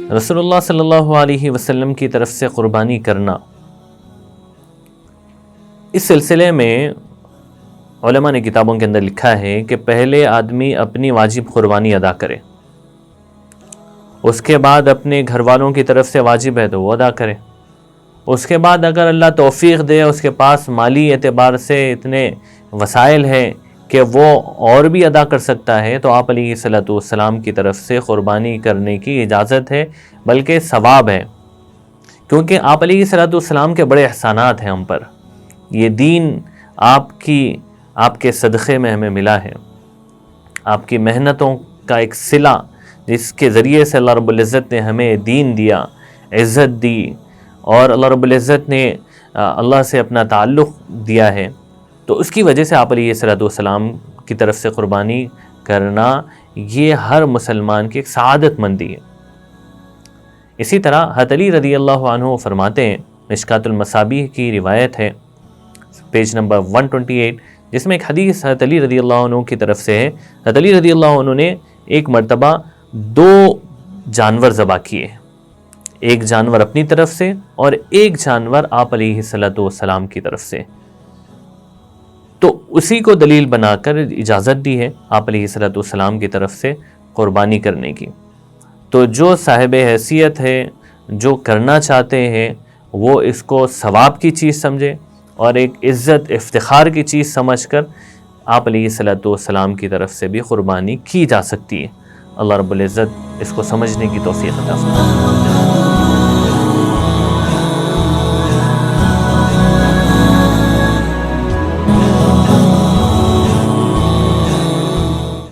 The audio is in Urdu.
رسول اللہ صلی اللہ علیہ وسلم کی طرف سے قربانی کرنا، اس سلسلے میں علماء نے کتابوں کے اندر لکھا ہے کہ پہلے آدمی اپنی واجب قربانی ادا کرے، اس کے بعد اپنے گھر والوں کی طرف سے واجب ہے تو وہ ادا کرے، اس کے بعد اگر اللہ توفیق دے اس کے پاس مالی اعتبار سے اتنے وسائل ہیں کہ وہ اور بھی ادا کر سکتا ہے تو آپ علیہ الصلوۃ والسلام کی طرف سے قربانی کرنے کی اجازت ہے، بلکہ ثواب ہے، کیونکہ آپ علیہ الصلوۃ والسلام کے بڑے احسانات ہیں ہم پر۔ یہ دین آپ کے صدقے میں ہمیں ملا ہے، آپ کی محنتوں کا ایک صلہ جس کے ذریعے سے اللہ رب العزت نے ہمیں دین دیا، عزت دی، اور اللہ رب العزت نے اللہ سے اپنا تعلق دیا ہے، تو اس کی وجہ سے آپ علیہ الصلوۃ والسلام کی طرف سے قربانی کرنا یہ ہر مسلمان کی ایک سعادت مندی ہے۔ اسی طرح حضرت علی رضی اللہ عنہ فرماتے ہیں، مشکوٰۃ المصابیح کی روایت ہے پیج نمبر 128، جس میں ایک حدیث حضرت علی رضی اللہ عنہ کی طرف سے ہے۔ حضرت علی رضی اللہ عنہ نے ایک مرتبہ 2 جانور ذبح کیے، ایک جانور اپنی طرف سے اور ایک جانور آپ علیہ الصلوۃ والسلام کی طرف سے، تو اسی کو دلیل بنا کر اجازت دی ہے آپ علیہ الصلوۃ والسلام کی طرف سے قربانی کرنے کی۔ تو جو صاحب حیثیت ہے، جو کرنا چاہتے ہیں، وہ اس کو ثواب کی چیز سمجھے اور ایک عزت افتخار کی چیز سمجھ کر آپ علیہ الصلوۃ والسلام کی طرف سے بھی قربانی کی جا سکتی ہے۔ اللہ رب العزت اس کو سمجھنے کی توفیق عطا فرمائے۔